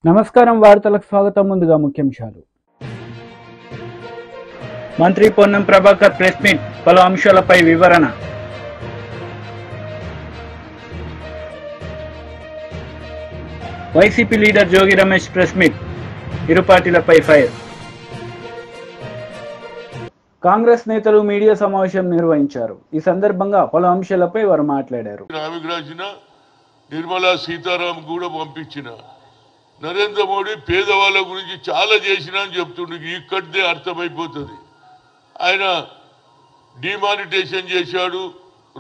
నమస్కారం వార్తలకు స్వాగతం. ముందుగా ముఖ్యాంశాలు. మంత్రి పొన్నం ప్రభాకర్ ప్రెస్ మీట్, పలు అంశాలపై వివరణ. YCP leader Jogi Ramesh press meet, ఇరు పార్టీలపై ఫైర్. కాంగ్రెస్ నేతలు మీడియా సమావేశం నిర్వహించారు. ఈ సందర్భంగా పలు అంశాలపై వారు మాట్లాడారు. నిర్మలా సీతారాం కూడా పంపించిన నరేంద్ర మోడీ పేదవాళ్ళ గురించి చాలా చేసినా అని చెప్తుండే. ఇక్కడిదే అర్థమైపోతుంది. ఆయన డిమానిటేషన్ చేశాడు,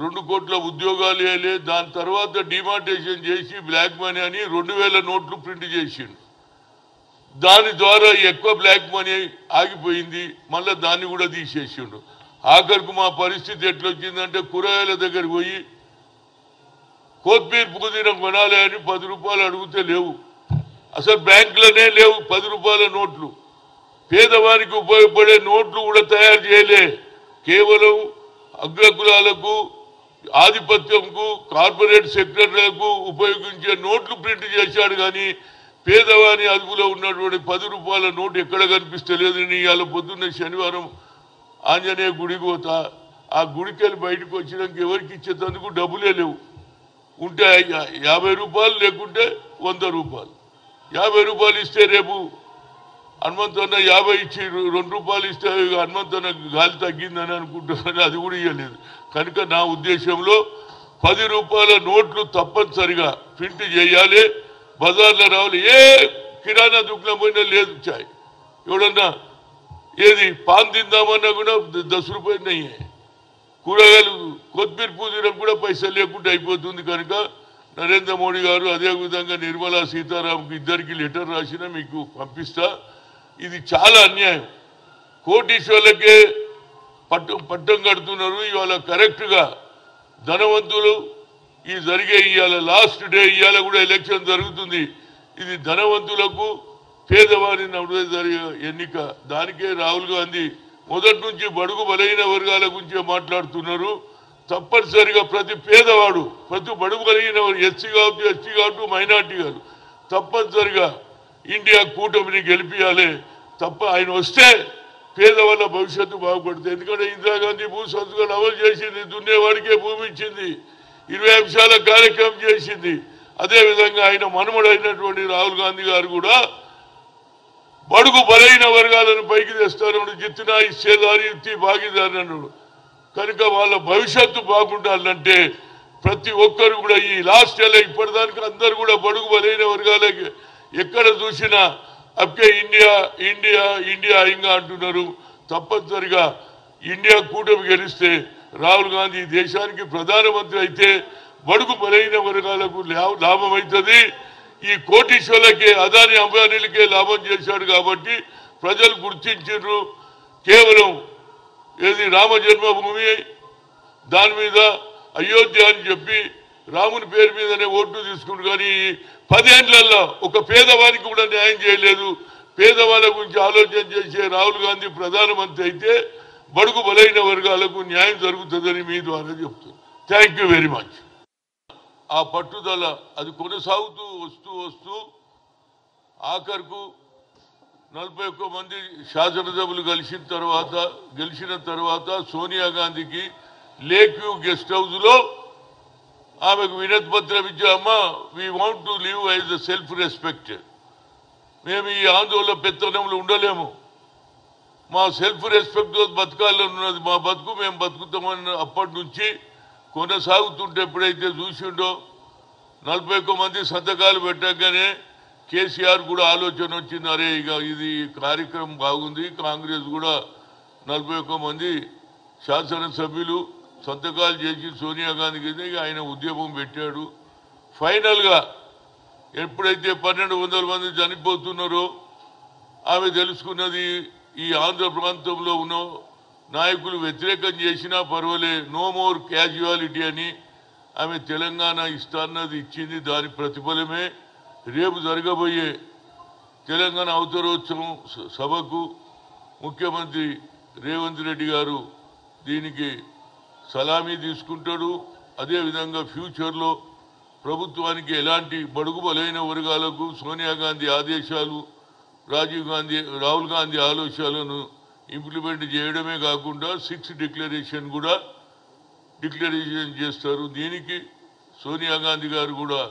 2 కోట్ల ఉద్యోగాలు వేయలే. దాని తర్వాత డిమానిటేషన్ చేసి బ్లాక్ మనీ అని 2000 నోట్లు ప్రింట్ చేసిండు. దాని ద్వారా ఎక్కువ బ్లాక్ మనీ ఆగిపోయింది. మళ్ళీ దాన్ని కూడా తీసేసిండు. ఆఖరికి మా పరిస్థితి ఎట్లొచ్చిందంటే కూరగాయల దగ్గరికి పోయి కొత్తిమీర పుదీనా కొనాలి అని 10 రూపాయలు అడిగితే లేవు. అసలు బ్యాంకులోనే లేవు 10 రూపాయల నోట్లు. పేదవానికి ఉపయోగపడే నోట్లు కూడా తయారు చేయలే. కేవలం అగ్రకులాలకు, ఆధిపత్యంకు, కార్పొరేట్ సెక్టర్లకు ఉపయోగించే నోట్లు ప్రింట్ చేశాడు. కానీ పేదవాని అదుపులో ఉన్నటువంటి 10 రూపాయల నోటు ఎక్కడ కనిపిస్తలేదు. ఇవాళ పొద్దున్న శనివారం ఆంజనేయ గుడికి పోతా. ఆ గుడికి వెళ్ళి బయటకు వచ్చినాక ఎవరికి ఇచ్చేందుకు డబ్బులే లేవు. ఉంటే 50 రూపాయలు, లేకుంటే 100 రూపాయలు. 50 రూపాయలు ఇస్తే రేపు హనుమంతన్న 50 ఇచ్చి 2 రూపాయలు ఇస్తే హనుమంతన్న గాలి తగ్గిందని అనుకుంటున్నాను. అది కూడా ఇవ్వలేదు. కనుక నా ఉద్దేశంలో 10 రూపాయల నోట్లు తప్పనిసరిగా ప్రింట్ చేయాలి. బజార్లో రావాలి. ఏ కిరాణా దుకాణం పోయినా లేదు. చాయ్ ఎవడన్నా ఏది పాన్ తిందామన్నా కూడా 10 రూపాయలు అయ్యాయి. కూరగాయలు, కొత్తిమీర పుదీనా కూడా పైసలు లేకుండా అయిపోతుంది. కనుక నరేంద్ర మోడీ గారు, అదేవిధంగా నిర్మలా సీతారాంకు ఇద్దరికి లెటర్ రాసినా మీకు పంపిస్తా. ఇది చాలా అన్యాయం. కోటీశ్వర్లకే పట్టం కడుతున్నారు. ఇవాళ కరెక్ట్గా ధనవంతులు ఈ జరిగే ఇవాళ లాస్ట్ డే, ఇవాళ కూడా ఎలక్షన్ జరుగుతుంది. ఇది ధనవంతులకు పేదవారి నడువే జరిగే ఎన్నిక. దానికే రాహుల్ గాంధీ మొదటి నుంచి బడుగు బలైన వర్గాల గురించే మాట్లాడుతున్నారు. తప్పనిసరిగా ప్రతి పేదవాడు, ప్రతి బడుగు కలిగిన ఎస్సీ కావచ్చు, ఎస్టీ కావచ్చు, మైనార్టీ కాదు, తప్పనిసరిగా ఇండియా కూటమిని గెలిపించాలి. తప్ప ఆయన వస్తే పేదవాళ్ళ భవిష్యత్తు బాగుపడుతుంది. ఎందుకంటే ఇందిరాగాంధీ భూ సంస్కరణ అమలు చేసింది, దున్నేవాడికే భూమి ఇచ్చింది, 20 అంశాల కార్యక్రమం చేసింది. అదేవిధంగా ఆయన మనుమడైనటువంటి రాహుల్ గాంధీ గారు కూడా బడుగు బలైన వర్గాలను పైకి తెస్తారన్నాడు. జిత్తునా ఇచ్చేదారి యుక్తి భాగీదారి అన్నాడు. కనుక వాళ్ళ భవిష్యత్తు బాగుండాలంటే ప్రతి ఒక్కరు కూడా ఈ లాస్ట్ ఏళ్ళ ఇప్పటిదానికి అందరూ కూడా బడుగు బలైన వర్గాలకి ఎక్కడ చూసినా అప్కే ఇండియా ఇండియా ఇండియా ఇంకా అంటున్నారు. తప్పనిసరిగా ఇండియా కూటమి గెలిస్తే రాహుల్ గాంధీ దేశానికి ప్రధానమంత్రి అయితే బడుగు బలైన వర్గాలకు లాభం అవుతుంది. ఈ కోటీశ్వర్లకే, అదాని అంబానీలకే లాభం చేశాడు. కాబట్టి ప్రజలు గుర్తించారు. కేవలం ఏది రామ జన్మభూమి దాని మీద అయోధ్య అని చెప్పి రాముని పేరు మీదనే ఓట్లు తీసుకుంటు. కానీ 10 ఏళ్లలో ఒక పేదవానికి కూడా న్యాయం చేయలేదు. పేదవాళ్ళ గురించి ఆలోచన చేసే రాహుల్ గాంధీ ప్రధానమంత్రి అయితే బడుగు బలైన వర్గాలకు న్యాయం జరుగుతుందని మీ ద్వారా చెప్తున్నాను. Thank you very much. ఆ పట్టుదల అది కొనసాగుతూ వస్తూ ఆఖరుకు 41 మంది శాసనసభ్యులు గెలిచిన తర్వాత సోనియా గాంధీకి లేక్ వ్యూ గెస్ట్ హౌస్లో ఆమెకు వినతి పత్రం ఇచ్చామా, we want to live as a self respect. మేము ఈ ఆందోళన పెత్తనంలో ఉండలేము, మా సెల్ఫ్ రెస్పెక్ట్తో బతకాలని ఉన్నది, మా బతుకు మేము బతుకుతామని అప్పటి నుంచి కొనసాగుతుంటే ఎప్పుడైతే చూసిండో 41 మంది సంతకాలు పెట్టగానే కేసీఆర్ కూడా ఆలోచన వచ్చింది. అరే ఇక ఇది కార్యక్రమం బాగుంది, కాంగ్రెస్ కూడా 41 మంది శాసనసభ్యులు సంతకాలు చేసి సోనియా గాంధీకి ఆయన ఉద్యమం పెట్టాడు. ఫైనల్గా ఎప్పుడైతే 1200 మంది చనిపోతున్నారో ఆమె తెలుసుకున్నది ఈ ఆంధ్ర ప్రాంతంలో ఉన్న నాయకులు వ్యతిరేకం చేసినా పర్వాలే, నో మోర్ క్యాజువాలిటీ అని ఆమె తెలంగాణ ఇస్తాన్నది ఇచ్చింది. దాని ప్రతిఫలమే రేపు జరగబోయే తెలంగాణ అవతరోత్సవం సభకు ముఖ్యమంత్రి రేవంత్ రెడ్డి గారు దీనికి సలామీ తీసుకుంటాడు. అదేవిధంగా ఫ్యూచర్లో ప్రభుత్వానికి ఎలాంటి బడుగు బలైన వర్గాలకు సోనియా గాంధీ ఆదేశాలు, రాహుల్ గాంధీ ఆలోచనలను ఇంప్లిమెంట్ చేయడమే కాకుండా 6 డిక్లరేషన్ కూడా డిక్లరేషన్ చేస్తారు. దీనికి సోనియా గాంధీ గారు కూడా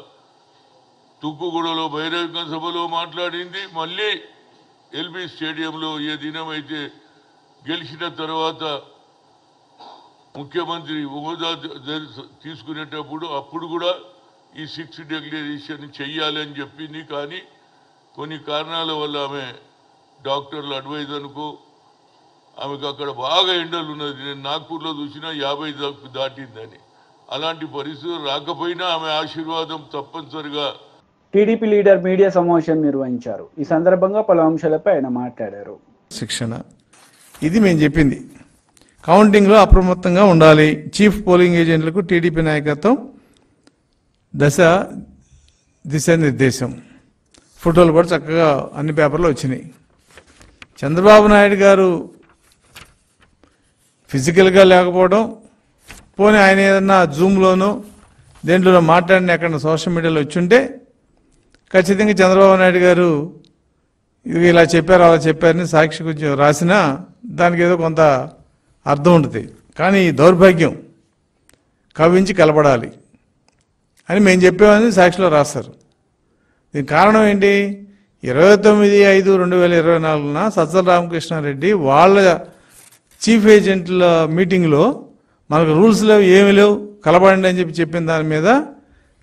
తుక్కుగూడలో బహిరంగ సభలో మాట్లాడింది. మళ్ళీ ఎల్బీ స్టేడియంలో ఏ దినమైతే గెలిచిన తర్వాత ముఖ్యమంత్రి హోదా తీసుకునేటప్పుడు అప్పుడు కూడా ఈ 6 డిక్లరేషన్ చెయ్యాలని చెప్పింది. కానీ కొన్ని కారణాల వల్ల ఆమె డాక్టర్ల అడ్వైజ్ అనుకో ఆమెకు అక్కడ బాగా ఎండలు ఉన్నది. నేను నాగ్పూర్లో చూసినా 50 దాటిందని. అలాంటి పరిస్థితులు రాకపోయినా ఆమె ఆశీర్వాదం తప్పనిసరిగా. టీడీపీ లీడర్ మీడియా సమావేశం నిర్వహించారు. ఈ సందర్భంగా పలు అంశాలపై ఆయన మాట్లాడారు. శిక్షణ ఇది మేము చెప్పింది. కౌంటింగ్లో అప్రమత్తంగా ఉండాలి. చీఫ్ పోలింగ్ ఏజెంట్లకు టీడీపీ నాయకత్వం దిశానిర్దేశం. ఫోటోలు కూడా చక్కగా అన్ని పేపర్లో వచ్చినాయి. చంద్రబాబు నాయుడు గారు ఫిజికల్గా లేకపోవడం, పోనీ ఆయన ఏదన్నా జూమ్లోనో దేంట్లో మాట్లాడిన ఎక్కడ సోషల్ మీడియాలో వచ్చుంటే ఖచ్చితంగా చంద్రబాబు నాయుడు గారు ఇది ఇలా చెప్పారు అలా చెప్పారని సాక్షి కొంచెం రాసినా దానికి ఏదో కొంత అర్థం ఉంటుంది. కానీ ఈ దౌర్భాగ్యం కవించి కలపడాలి అని మేము చెప్పామని సాక్షిలో రాస్తారు. దీనికి కారణం ఏంటి? 29/5/2024 సజ్జల రామకృష్ణారెడ్డి వాళ్ళ చీఫ్ ఏజెంట్ల మీటింగ్లో మనకు రూల్స్ లేవు, ఏమీ లేవు, కలపడండి అని చెప్పిన దాని మీద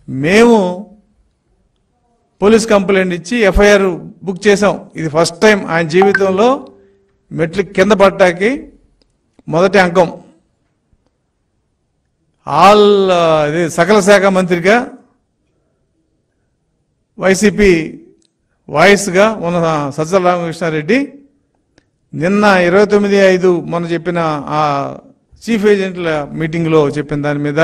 మేము పోలీస్ కంప్లైంట్ ఇచ్చి ఎఫ్ఐఆర్ బుక్ చేసాం. ఇది ఫస్ట్ టైం ఆయన జీవితంలో మెట్లు కింద పట్టాకి మొదటి అంకం. ఇది సకల శాఖ మంత్రిగా వైసీపీ వాయిస్గా ఉన్న సజ్జల రామకృష్ణారెడ్డి నిన్న 29/5 మొన్న చెప్పిన ఆ చీఫ్ ఏజెంట్ల మీటింగ్లో చెప్పిన దాని మీద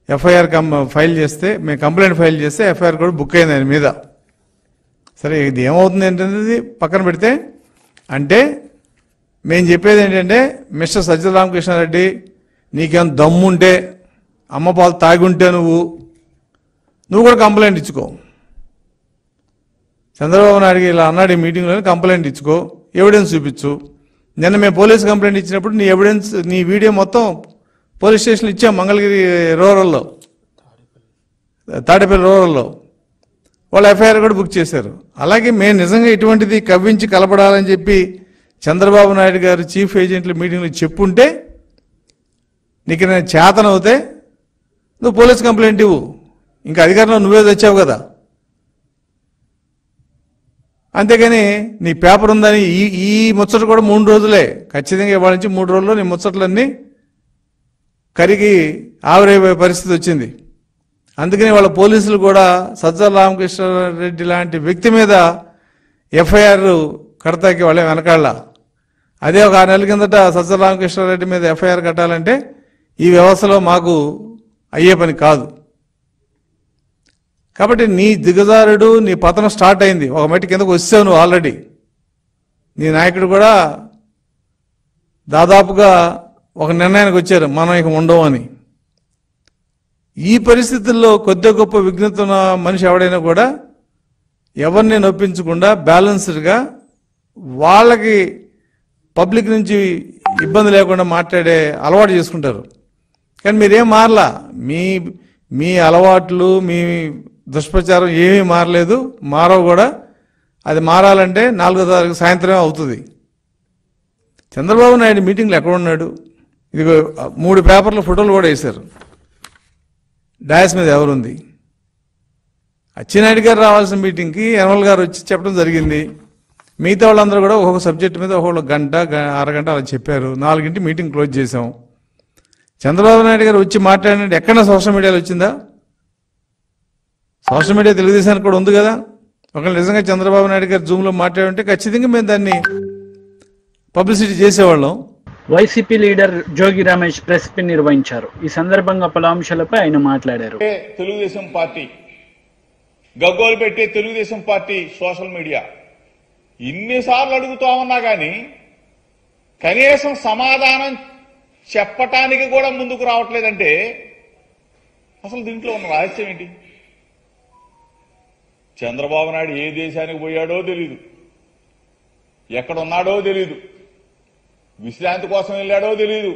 ఎఫ్ఐఆర్ ఫైల్ చేస్తే, మేము కంప్లైంట్ ఫైల్ చేస్తే ఎఫ్ఐఆర్ కూడా బుక్ అయింది ఆయన మీద. సరే ఇది ఏమవుతుంది ఏంటనేది పక్కన పెడితే, అంటే మేము చెప్పేది ఏంటంటే, మిస్టర్ సజ్జల రామకృష్ణారెడ్డి నీకేం దమ్ముంటే, అమ్మ పాలు తాగుంటే నువ్వు కూడా కంప్లైంట్ ఇచ్చుకో. చంద్రబాబు నాయుడు ఇలా అన్నాడు ఈ మీటింగ్లో, కంప్లైంట్ ఇచ్చుకో, ఎవిడెన్స్ చూపించు. నిన్న మేము పోలీస్ కంప్లైంట్ ఇచ్చినప్పుడు నీ ఎవిడెన్స్, నీ వీడియో మొత్తం పోలీస్ స్టేషన్లో ఇచ్చాం. మంగళగిరి రూరల్లో, తాడేపల్లి రూరల్లో వాళ్ళు ఎఫ్ఐఆర్ కూడా బుక్ చేశారు. అలాగే మేము నిజంగా ఇటువంటిది కవ్వించి కలపడాలని చెప్పి చంద్రబాబు నాయుడు గారు చీఫ్ ఏజెంట్ల మీటింగ్లో చెప్పుంటే, నీకు నేను చేతనవుతే నువ్వు పోలీస్ కంప్లైంట్ ఇవ్వు. ఇంకా అధికారంలో నువ్వే తెచ్చావు కదా. అంతేగాని నీ పేపర్ ఉందని ఈ ముచ్చట కూడా 3 రోజులే, ఖచ్చితంగా ఇవాళ నుంచి 3 రోజుల్లో నీ ముచ్చట్లన్నీ కరిగి ఆవిరైపోయే పరిస్థితి వచ్చింది. అందుకని వాళ్ళ పోలీసులు కూడా సజ్జల రామకృష్ణారెడ్డి లాంటి వ్యక్తి మీద ఎఫ్ఐఆర్ కడతాకి వాళ్ళే వెనకాళ్ళ. అదే ఒక 6 నెలల కిందట సజ్జల రామకృష్ణారెడ్డి మీద ఎఫ్ఐఆర్ కట్టాలంటే ఈ వ్యవస్థలో మాకు అయ్యే పని కాదు. కాబట్టి నీ దిగజారుడు, నీ పతనం స్టార్ట్ అయింది. ఒక మెట్టు కిందకు వచ్చావు నువ్వు ఆల్రెడీ. నీ నాయకుడు కూడా దాదాపుగా ఒక నిర్ణయానికి వచ్చారు, మనం ఇక ఉండవు అని. ఈ పరిస్థితుల్లో కొద్ది గొప్ప విఘ్నత ఉన్న మనిషి ఎవడైనా కూడా ఎవరిని నొప్పించకుండా బ్యాలెన్స్డ్గా వాళ్ళకి పబ్లిక్ నుంచి ఇబ్బంది లేకుండా మాట్లాడే అలవాటు చేసుకుంటారు. కానీ మీరేం మారలా. మీ అలవాట్లు, మీ దుష్ప్రచారం ఏమీ మారలేదు, మారవు కూడా. అది మారాలంటే 4వ తారీఖు సాయంత్రమే అవుతుంది. చంద్రబాబు నాయుడు మీటింగ్లో ఎక్కడున్నాడు? ఇది 3 పేపర్ల ఫోటోలు కూడా వేశారు. డాయస్ మీద ఎవరుంది? అచ్చెన్నాయుడు గారు రావాల్సిన మీటింగ్కి యనమల గారు వచ్చి చెప్పడం జరిగింది. మిగతా వాళ్ళందరూ కూడా ఒక్కొక్క సబ్జెక్టు మీద ఒక్కొక్క గంట, అరగంట అలా చెప్పారు. 4ంటి మీటింగ్ క్లోజ్ చేసాం. చంద్రబాబు నాయుడు గారు వచ్చి మాట్లాడినట్టు ఎక్కడైనా సోషల్ మీడియాలో వచ్చిందా? సోషల్ మీడియా తెలుగుదేశానికి కూడా ఉంది కదా. ఒకవేళ నిజంగా చంద్రబాబు నాయుడు గారు జూమ్లో మాట్లాడుంటే ఖచ్చితంగా మేము దాన్ని పబ్లిసిటీ చేసేవాళ్ళం. YCP leader Jogi Ramesh press meet నిర్వహించారు. ఈ సందర్భంగా పలు అంశాలపై ఆయన మాట్లాడారు. తెలుగుదేశం పార్టీ గగ్గోలు పెట్టే తెలుగుదేశం పార్టీ సోషల్ మీడియా ఇన్నిసార్లు అడుగుతా ఉన్నా కానీ కనీసం సమాధానం చెప్పటానికి కూడా ముందుకు రావట్లేదంటే అసలు దీంట్లో ఉన్న రహస్యం ఏంటి? చంద్రబాబు నాయుడు ఏ దేశానికి పోయాడో తెలీదు, ఎక్కడున్నాడో తెలీదు, విశ్రాంతి కోసం వెళ్ళాడో తెలీదు,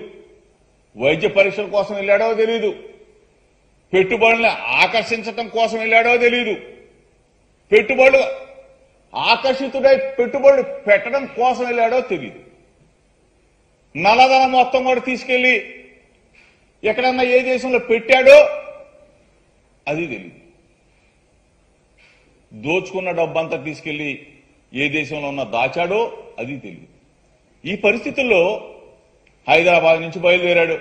వైద్య పరీక్షల కోసం వెళ్ళాడో తెలీదు, పెట్టుబడుల్ని ఆకర్షించటం కోసం వెళ్ళాడో తెలీదు, పెట్టుబడులు ఆకర్షితుడై పెట్టుబడులు పెట్టడం కోసం వెళ్ళాడో తెలీదు. నల్లధనం మొత్తం కూడా తీసుకెళ్లి ఎక్కడన్నా ఏ దేశంలో పెట్టాడో అది తెలియదు. దోచుకున్న డబ్బంతా తీసుకెళ్లి ఏ దేశంలో ఉన్న దాచాడో అది తెలియదు. ఈ పరిస్థితుల్లో హైదరాబాద్ నుంచి బయలుదేరాడు.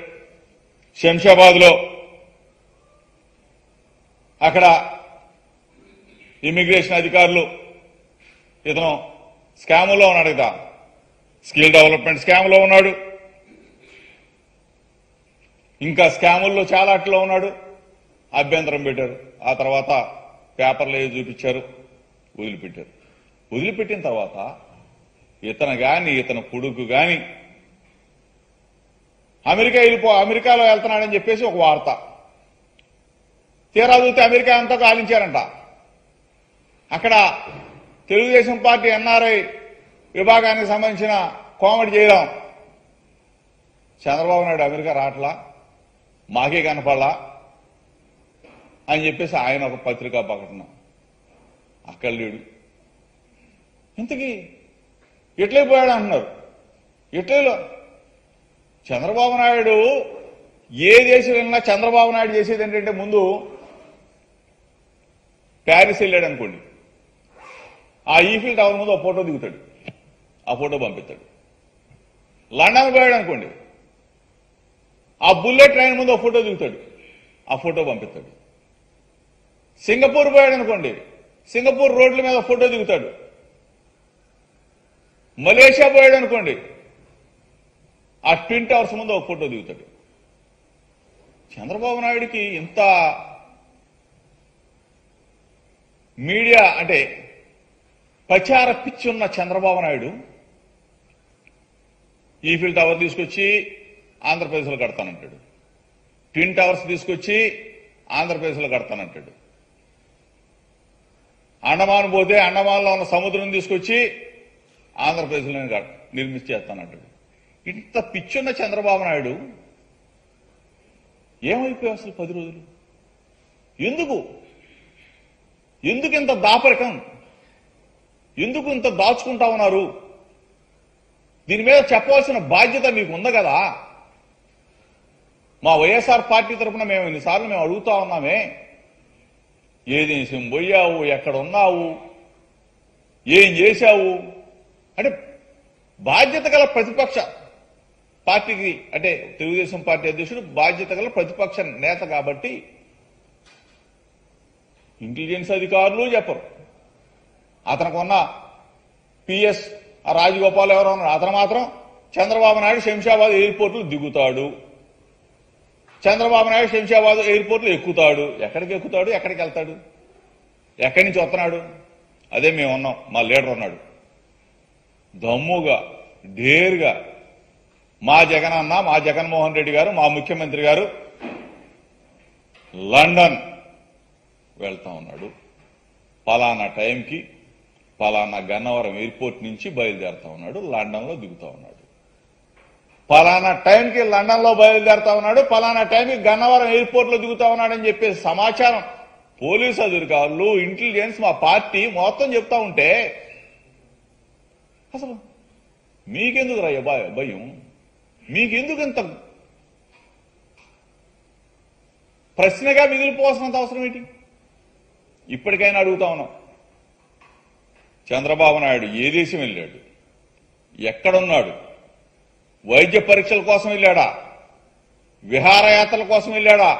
శంషాబాద్లో అక్కడ ఇమిగ్రేషన్ అధికారులు ఇతను స్కాములో ఉన్నాడు కదా, స్కిల్ డెవలప్మెంట్ స్కామ్లో ఉన్నాడు, ఇంకా స్కాముల్లో చాలా అట్లో ఉన్నాడు. అభ్యంతరం పెట్టారు. ఆ తర్వాత పేపర్లు ఏవి చూపించారు, వదిలిపెట్టారు. వదిలిపెట్టిన తర్వాత ఇతను గాని ఇతను కొడుకు గాని అమెరికాలో వెళ్తున్నాడని చెప్పేసి ఒక వార్త. తీరా చూస్తే అమెరికా అంతా కాలించారంట. అక్కడ తెలుగుదేశం పార్టీ ఎన్ఆర్ఐ విభాగానికి సంబంధించిన కోమటి జయరాం, చంద్రబాబు నాయుడు అమెరికా రావట్లా, మాకే కనపడలా అని చెప్పేసి ఆయన ఒక పత్రికా ప్రకటన. అక్కడ లేడు. ఇంతకీ ఎట్లయిపోయాడు అంటున్నారు. ఎట్లలో చంద్రబాబు నాయుడు ఏ దేశం వెళ్ళినా చంద్రబాబు నాయుడు చేసేది ఏంటంటే ముందు ప్యారిస్ వెళ్ళాడు అనుకోండి, ఆ ఈఫిల్ టవర్ ముందు ఒక ఫోటో దిగుతాడు, ఆ ఫోటో పంపిస్తాడు. లండన్ పోయాడు అనుకోండి, ఆ బుల్లెట్ ట్రైన్ ముందు ఒక ఫోటో దిగుతాడు, ఆ ఫోటో పంపిస్తాడు. సింగపూర్ పోయాడు అనుకోండి, సింగపూర్ రోడ్ల మీద ఫోటో దిగుతాడు. మలేషియా పోయాడు అనుకోండి, ఆ ట్విన్ టవర్స్ ముందు ఒక ఫోటో దిగుతాడు. చంద్రబాబు నాయుడికి ఇంత మీడియా అంటే ప్రచార పిచ్చి ఉన్న చంద్రబాబు నాయుడు ఈఫిల్ టవర్ తీసుకొచ్చి ఆంధ్రప్రదేశ్లో కడతానంటాడు, ట్విన్ టవర్స్ తీసుకొచ్చి ఆంధ్రప్రదేశ్లో కడతానంటాడు. అండమాన్ పోతే అండమాన్లో ఉన్న సముద్రం తీసుకొచ్చి ఆంధ్రప్రదేశ్లో నిర్మించేస్తానంటాడు. ఇంత పిచ్చున్న చంద్రబాబు నాయుడు ఏమైపోయావు అసలు 10 రోజులు? ఎందుకు ఇంత దాపరికం? ఎందుకు ఇంత దాచుకుంటా ఉన్నారు? దీని మీద చెప్పవలసిన బాధ్యత మీకు ఉంది కదా. మా వైఎస్ఆర్ పార్టీ తరఫున మేము ఎన్నిసార్లు మేము అడుగుతా ఉన్నామే, ఏ దేశం పోయావు, ఎక్కడ ఉన్నావు, ఏం చేశావు అంటే బాధ్యత గల ప్రతిపక్ష పార్టీకి, అంటే తెలుగుదేశం పార్టీ అధ్యక్షుడు బాధ్యత గల ప్రతిపక్ష నేత కాబట్టి ఇంటెలిజెన్స్ అధికారులు చెప్పరు. అతనికి ఉన్న పిఎస్ రాజగోపాల్ ఎవరో ఉన్నారు, అతను మాత్రం చంద్రబాబు నాయుడు శంషాబాద్ ఎయిర్పోర్ట్లో దిగుతాడు, చంద్రబాబు నాయుడు శంషాబాద్ ఎయిర్పోర్ట్లో ఎక్కుతాడు. ఎక్కడికి ఎక్కుతాడు, ఎక్కడికి వెళ్తాడు, ఎక్కడి నుంచి వస్తున్నాడు? అదే మేము ఉన్నాం, మా లీడర్ ఉన్నాడు దమ్ముగా ఢేరుగా. మా జగన్ అన్న, మా జగన్మోహన్ రెడ్డి గారు, మా ముఖ్యమంత్రి గారు లండన్ వెళ్తా ఉన్నాడు, పలానా టైంకి పలానా గన్నవరం ఎయిర్పోర్ట్ నుంచి బయలుదేరుతా ఉన్నాడు, లండన్లో దిగుతా ఉన్నాడు, పలానా టైంకి లండన్లో బయలుదేరుతా ఉన్నాడు, పలానా టైంకి గన్నవరం ఎయిర్పోర్ట్లో దిగుతా ఉన్నాడని చెప్పే సమాచారం పోలీసు అధికారులు, ఇంటెలిజెన్స్, మా పార్టీ మొత్తం చెప్తా ఉంటే అసలు మీకెందుకు రా భయం? మీకెందుకు ఇంత ప్రశ్నగా మిగిలిపోవాల్సినంత అవసరం ఏంటి? ఇప్పటికైనా అడుగుతా ఉన్నాం, చంద్రబాబు నాయుడు ఏ దేశం వెళ్ళాడు, ఎక్కడున్నాడు, వైద్య పరీక్షల కోసం వెళ్ళాడా, విహారయాత్రల కోసం వెళ్ళాడా,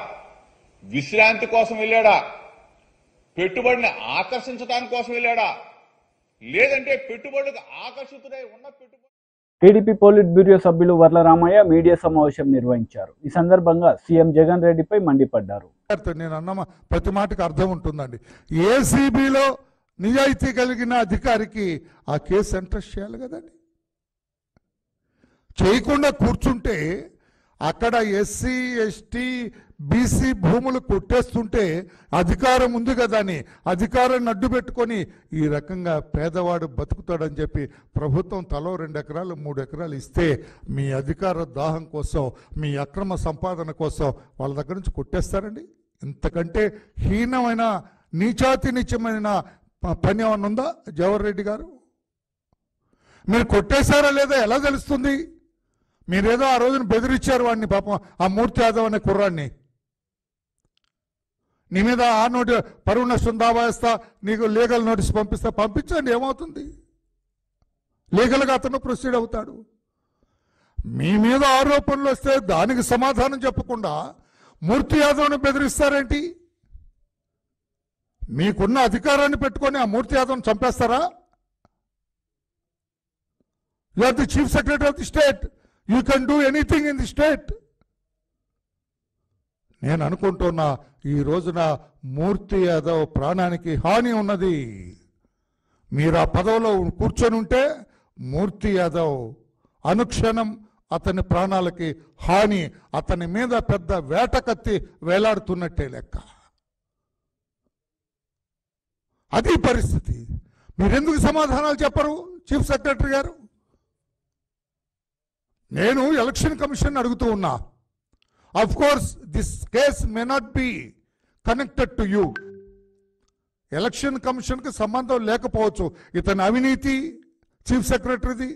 విశ్రాంతి కోసం వెళ్ళాడా, పెట్టుబడిని ఆకర్షించడానికి కోసం వెళ్ళాడా, లేదంటే పెట్టుబడులకు ఆకర్షితుడై ఉన్న పెట్టుబడి. టీడీపీ పోలిట్ బ్యూరో సభ్యులు వర్ల రామయ్య మీడియా సమావేశం నిర్వహించారు. ఈ సందర్భంగా సీఎం జగన్ రెడ్డిపై మండిపడ్డారు. నేను అన్న ప్రతి మాటకు అర్థం ఉంటుందండి. ఏసీబీలో నిజాయితీ కలిగిన అధికారికి ఆ కేసు ఎంట్రెస్ట్ చేయాలి కదండి. చేయకుండా కూర్చుంటే అక్కడ ఎస్సీ ఎస్టీ బీసీ భూములు కొట్టేస్తుంటే అధికారం ఉంది కదా అని అధికారాన్ని అడ్డు పెట్టుకొని ఈ రకంగా పేదవాడు బతుకుతాడని చెప్పి ప్రభుత్వం తలో 2 ఎకరాలు 3 ఎకరాలు ఇస్తే మీ అధికార దాహం కోసం మీ అక్రమ సంపాదన కోసం వాళ్ళ దగ్గర నుంచి కొట్టేస్తారండి. ఇంతకంటే హీనమైన నీచాతి నీచమైన పని ఏమన్నా ఉందా జవహర్ రెడ్డి గారు? మీరు కొట్టేశారా లేదా ఎలా తెలుస్తుంది? మీరేదో ఆ రోజున బెదిరించారు వాడిని, పాపం ఆ మూర్తి యాదవ్ అనే కుర్రాన్ని. నీ మీద ఆ పరువు నష్టం దావా వేస్తా, నీకు లీగల్ నోటీస్ పంపించండి, ఏమవుతుంది? లీగల్గా అతను ప్రొసీడ్ అవుతాడు. మీ మీద ఆరోపణలు వస్తే దానికి సమాధానం చెప్పకుండా మూర్తి యాదవ్ని బెదిరిస్తారేంటి? మీకున్న అధికారాన్ని పెట్టుకొని ఆ మూర్తి యాదవ్ని చంపేస్తారా? You are the chief secretary of the state, you can do anything in the state. నేను అనుకుంటున్నా ఈ రోజున మూర్తి యాదవ్ ప్రాణానికి హాని ఉన్నది. మీరు ఆ పదవిలో కూర్చొని ఉంటే మూర్తి యాదవ్ అనుక్షణం అతని ప్రాణాలకి హాని, అతని మీద పెద్ద వేటకత్తి వేలాడుతున్నట్టే లెక్క. అది పరిస్థితి. మీరెందుకు సమాధానాలు చెప్పరు చీఫ్ సెక్రటరీ గారు? నేను ఎలక్షన్ కమిషన్ అడుగుతూ ఉన్నా. Of course this case may not be connected to you. Election కమిషన్కి సంబంధం లేకపోవచ్చు. ఇతని అవినీతి చీఫ్ సెక్రటరీది,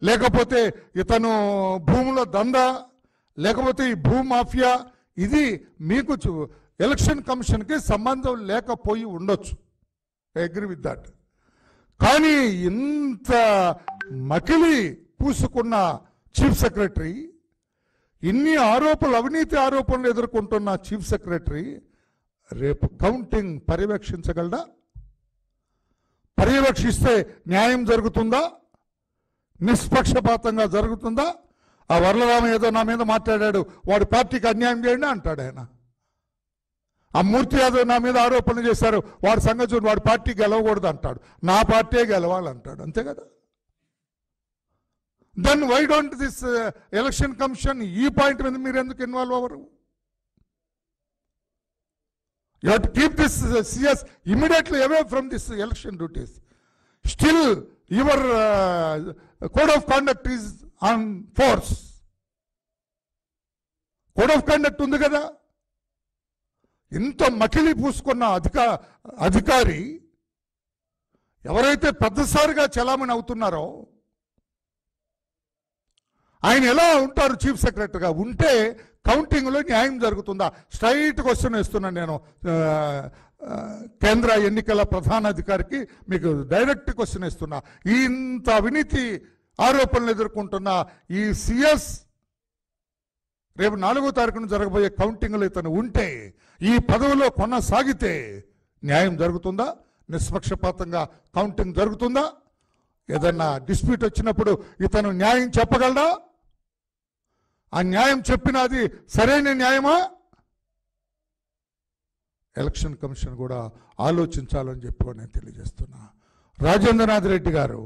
లేకపోతే ఇతను భూముల దందా, లేకపోతే ఈ భూ మాఫియా, ఇది మీకు ఎలక్షన్ కమిషన్కి సంబంధం లేకపోయి ఉండొచ్చు. I agree with that. కానీ ఇంత మకిలి పూసుకున్న చీఫ్ సెక్రటరీ, ఇన్ని ఆరోపణలు, అవినీతి ఆరోపణలు ఎదుర్కొంటున్న చీఫ్ సెక్రటరీ రేపు కౌంటింగ్ పర్యవేక్షించగలడా? పర్యవేక్షిస్తే న్యాయం జరుగుతుందా? నిష్పక్షపాతంగా జరుగుతుందా? ఆ వరలరామ ఏదో నా మీద మాట్లాడాడు, వాడి పార్టీకి అన్యాయం చేయండి అంటాడు ఆయన. ఆ మూర్తి యాదవ్ నా మీద ఆరోపణలు చేశారు, వాడి సంగతి చూడు, వాడి పార్టీ గెలవకూడదు అంటాడు, నా పార్టీ గెలవాలంటాడు. అంతే కదా? Then why don't this election commission ఈ పాయింట్ మీద మీరు ఎందుకు ఇన్వాల్వ్ అవ్వరు? You have to keep this CS immediately away from this election duties. Still your code of conduct is on force. Code of conduct ఉంది కదా. ఇంత మకిలి పూసుకున్న అధికారి ఎవరైతే పెద్దసారిగా చలామణి అవుతున్నారో ఆయన ఎలా ఉంటారు చీఫ్ సెక్రటరీగా? ఉంటే కౌంటింగ్లో న్యాయం జరుగుతుందా? స్ట్రైట్ క్వశ్చన్ వేస్తున్నాను నేను కేంద్ర ఎన్నికల ప్రధానాధికారికి, మీకు డైరెక్ట్ క్వశ్చన్ ఇస్తున్నా. ఇంత అవినీతి ఆరోపణలు ఎదుర్కొంటున్న ఈ సిఎస్ రేపు 4వ తారీఖున జరగబోయే కౌంటింగ్లో ఇతను ఉంటే, ఈ పదవిలో కొనసాగితే న్యాయం జరుగుతుందా? నిష్పక్షపాతంగా కౌంటింగ్ జరుగుతుందా? ఏదన్నా డిస్ప్యూట్ వచ్చినప్పుడు ఇతను న్యాయం చెప్పగలడా? ఆ న్యాయం చెప్పినది సరైన న్యాయమా? ఎలక్షన్ కమిషన్ కూడా ఆలోచించాలని చెప్పి నేను తెలియజేస్తున్నా. రాజేంద్రనాథ్ రెడ్డి గారు,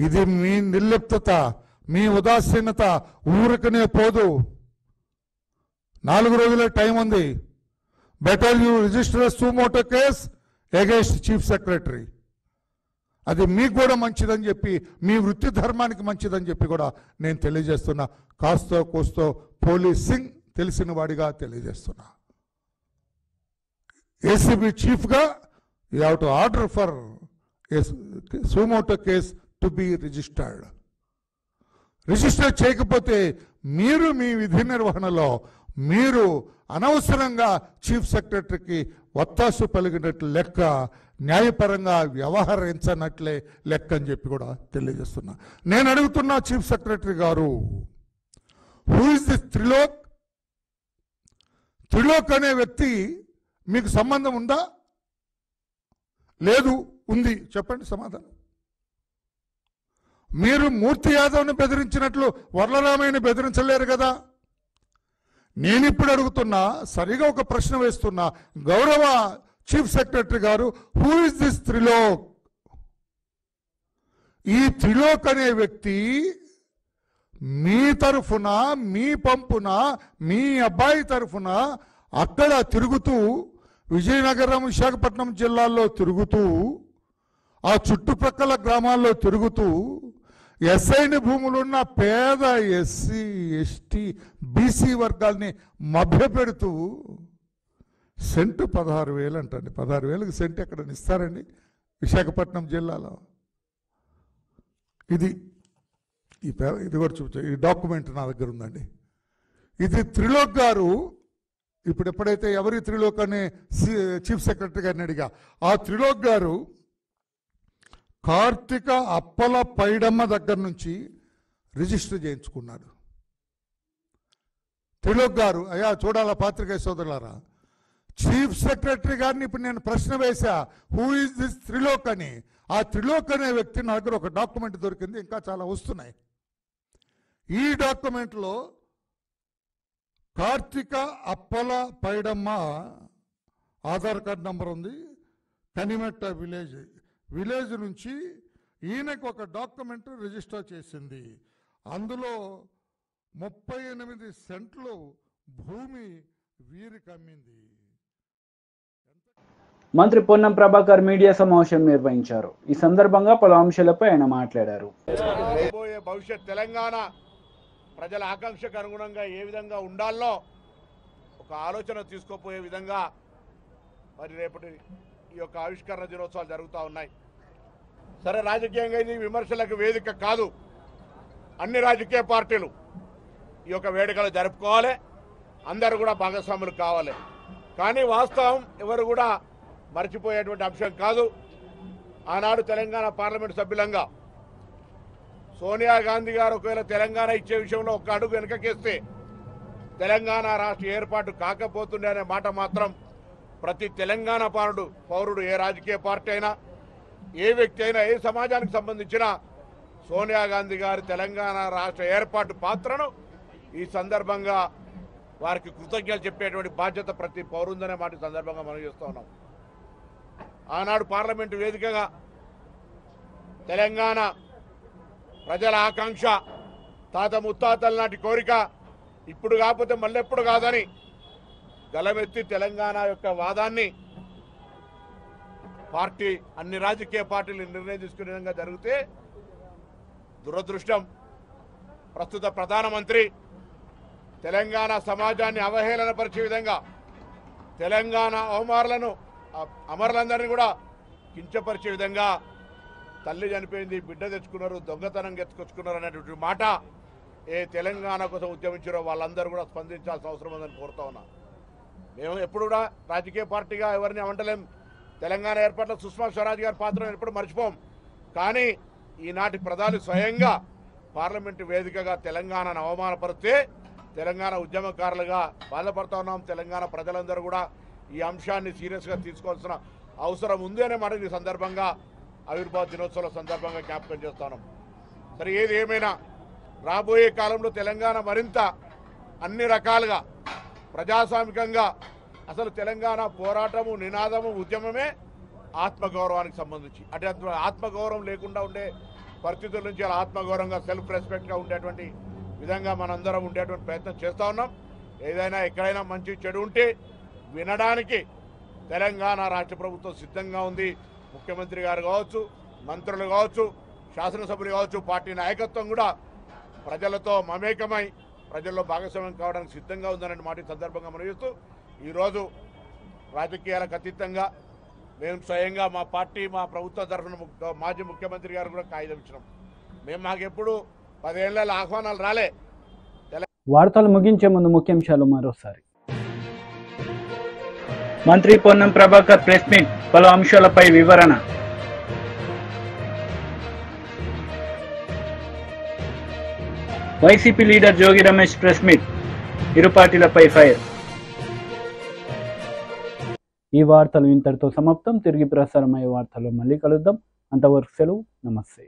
ఇది మీ నిర్లిప్తత, మీ ఉదాసీనత ఊరికనే పోదు. 4 రోజులే టైం ఉంది. Better you register suo motu case against chief secretary. అది మీకు కూడా మంచిదని చెప్పి, మీ వృత్తి ధర్మానికి మంచిదని చెప్పి కూడా నేను తెలియజేస్తున్నా. కాస్తో కోస్తో పోలీసింగ్ తెలిసిన వాడిగా తెలియజేస్తున్నా. ఏసీబీ చీఫ్గా you have to order for suo motu case to be registered. Register చేయకపోతే మీరు మీ విధి నిర్వహణలో మీరు అనవసరంగా చీఫ్ సెక్రటరీకి ఒత్తాసు పలిగినట్లు లెక్క, న్యాయపరంగా వ్యవహరించనట్లే లెక్క అని చెప్పి కూడా తెలియజేస్తున్నా. నేను అడుగుతున్నా చీఫ్ సెక్రటరీ గారు, who is this Trilok? Trilok అనే వ్యక్తి మీకు సంబంధం ఉందా? లేదు. ఉంది. చెప్పండి సమాధానం. మీరు మూర్తి యాదవ్ని బెదిరించినట్లు వరలరామయ్యని బెదిరించలేరు కదా. నేను ఇప్పుడు అడుగుతున్నా, సరిగా ఒక ప్రశ్న వేస్తున్నా. గౌరవ చీఫ్ సెక్రటరీ గారు, హూ ఇస్ దిస్ త్రిలోక్? ఈ త్రిలోక్ అనే వ్యక్తి మీ తరఫున, మీ పంపున, మీ అబ్బాయి తరఫున అక్కడ తిరుగుతూ, విజయనగరం విశాఖపట్నం జిల్లాల్లో తిరుగుతూ, ఆ చుట్టుప్రక్కల గ్రామాల్లో తిరుగుతూ, ఎస్ఐని భూములున్న పేద ఎస్సీ, ఎస్టీ, బీసీ వర్గాల్ని మభ్యపెడుతూ సెంటు 16,000 అంటండి. 16,000కి సెంటు ఎక్కడ ఇస్తారండి విశాఖపట్నం జిల్లాలో? ఇది కూడా చూపించా. ఈ డాక్యుమెంట్ నా దగ్గర ఉందండి. ఇది త్రిలోక్ గారు ఇప్పుడు ఎప్పుడైతే ఎవరి త్రిలోక్ అనే చీఫ్ సెక్రటరీ గారిని అడిగా, ఆ త్రిలోక్ గారు కార్తిక అప్పల పైడమ్మ దగ్గర నుంచి రిజిస్టర్ చేయించుకున్నాడు. త్రిలోక్ గారు, అయ్యా చూడాలా పాత్రికేయ సోదరులారా, చీఫ్ సెక్రటరీ గారిని ఇప్పుడు నేను ప్రశ్న వేశా, హూ ఈజ్ దిస్ త్రిలోక్ అని. ఆ త్రిలోక్ అనే వ్యక్తి నా దగ్గర ఒక డాక్యుమెంట్ దొరికింది, ఇంకా చాలా వస్తున్నాయి. ఈ డాక్యుమెంట్లో కార్తిక అప్పల పైడమ్మ ఆధార్ కార్డ్ నంబర్ ఉంది, కనిమెట్ట విలేజ్ నుంచి ఈయనకు ఒక డాక్యుమెంట్ రిజిస్టర్ చేసింది. అందులో 38 సెంట్లు భూమి వీరికి అమ్మింది. మంత్రి పొన్నం ప్రభాకర్ మీడియా సమావేశం నిర్వహించారు. ఈ సందర్భంగా పలు అంశాలపై ఆయన మాట్లాడారు. రాబోయే భవిష్యత్ తెలంగాణ ప్రజల ఆకాంక్షకు అనుగుణంగా ఏ విధంగా ఉండాలో ఒక ఆలోచన తీసుకోపోయే విధంగా మరి రేపటి ఈ యొక్క ఆవిష్కరణ దినోత్సవాలు జరుగుతూ ఉన్నాయి. సరే, రాజకీయంగా ఇది విమర్శలకు వేదిక కాదు. అన్ని రాజకీయ పార్టీలు ఈ యొక్క వేడుకలు జరుపుకోవాలి, అందరూ కూడా భాగస్వాములు కావాలి. కానీ వాస్తవం ఎవరు కూడా మర్చిపోయేటువంటి అంశం కాదు. ఆనాడు తెలంగాణ పార్లమెంటు సభ్యులంగా సోనియా గాంధీ గారు ఒకవేళ తెలంగాణ ఇచ్చే విషయంలో ఒక్క అడుగు వెనకకేస్తే తెలంగాణ రాష్ట్ర ఏర్పాటు కాకపోతుండే అనే మాట మాత్రం ప్రతి తెలంగాణ పౌరుడు, ఏ రాజకీయ పార్టీ అయినా, ఏ వ్యక్తి అయినా, ఏ సమాజానికి సంబంధించిన సోనియా గాంధీ గారి తెలంగాణ రాష్ట్ర ఏర్పాటు పాత్రను ఈ సందర్భంగా వారికి కృతజ్ఞతలు చెప్పేటువంటి బాధ్యత ప్రతి పౌరుందనే మాట సందర్భంగా మనం చేస్తూ ఉన్నాం. ఆనాడు పార్లమెంటు వేదికగా తెలంగాణ ప్రజల ఆకాంక్ష, తాత ముత్తాతల నాటి కోరిక ఇప్పుడు కాకపోతే మళ్ళెప్పుడు కాదని గలమెత్తి తెలంగాణ యొక్క వాదాన్ని పార్టీ, అన్ని రాజకీయ పార్టీలు నిర్ణయం తీసుకునే విధంగా జరిగితే దురదృష్టం ప్రస్తుత ప్రధానమంత్రి తెలంగాణ సమాజాన్ని అవహేళనపరిచే విధంగా, తెలంగాణ అమరులందరినీ కూడా కించపరిచే విధంగా తల్లి చనిపోయింది, బిడ్డ తెచ్చుకున్నారు, దొంగతనం ఎత్తుకొచ్చుకున్నారు అనేటువంటి మాట ఏ తెలంగాణ కోసం ఉద్యమించారో వాళ్ళందరూ కూడా స్పందించాల్సిన అవసరం ఉందని కోరుతా ఉన్నా. మేము ఎప్పుడు కూడా రాజకీయ పార్టీగా ఎవరిని అవంటలేం. తెలంగాణ ఏర్పాట్లో సుష్మా స్వరాజ్ గారి పాత్రను ఎప్పుడు మర్చిపోం. కానీ ఈనాటి ప్రధాని స్వయంగా పార్లమెంటు వేదికగా తెలంగాణను అవమానపరిస్తే తెలంగాణ ఉద్యమకారులుగా బాధపడుతూ ఉన్నాం. తెలంగాణ ప్రజలందరూ కూడా ఈ అంశాన్ని సీరియస్గా తీసుకోవాల్సిన అవసరం ఉంది అనే మాట ఈ సందర్భంగా ఆవిర్భావ దినోత్సవం సందర్భంగా జ్ఞాపకం చేస్తున్నాం. సరే, ఏది ఏమైనా రాబోయే కాలంలో తెలంగాణ మరింత అన్ని రకాలుగా ప్రజాస్వామికంగా, అసలు తెలంగాణ పోరాటము, నినాదము, ఉద్యమమే ఆత్మగౌరవానికి సంబంధించి, అంటే ఆత్మగౌరవం లేకుండా ఉండే పరిస్థితుల నుంచి అలా ఆత్మగౌరవంగా, సెల్ఫ్ రెస్పెక్ట్గా ఉండేటువంటి విధంగా మనందరం ఉండేటువంటి ప్రయత్నం చేస్తూ ఉన్నాం. ఏదైనా ఎక్కడైనా మంచి చెడు ఉంటే వినడానికి తెలంగాణ రాష్ట్ర ప్రభుత్వం సిద్ధంగా ఉంది. ముఖ్యమంత్రి గారు కావచ్చు, మంత్రులు కావచ్చు, శాసనసభ్యులు కావచ్చు, పార్టీ నాయకత్వం కూడా ప్రజలతో మమేకమై ప్రజల్లో భాగస్వామ్యం కావడానికి సిద్ధంగా ఉందనే మాట సందర్భంగా మనం చేస్తూ, ఈరోజు రాజకీయాలకు అతీతంగా మేము స్వయంగా మా పార్టీ, మా ప్రభుత్వం తరఫున మాజీ ముఖ్యమంత్రి గారు కూడా కాగితం ఇచ్చినాం. మాకెప్పుడు 10 ఏళ్ల ఆహ్వానాలు రాలే. వార్తలు ముగించే ముందు ముఖ్యాంశాలు మరోసారి. మంత్రి పొన్నం ప్రభాకర్ ప్రెస్ మీట్, పలు అంశాలపై వివరణ. YCP leader Jogi Ramesh press meet, ఇరు పార్టీలపై ఫైర్. ఈ వార్తలు ఇంతటితో సమాప్తం. తిరిగి ప్రసారమయ్యే వార్తల్లో మళ్ళీ కలుద్దాం. అంతవరకు సెలవు. నమస్తే.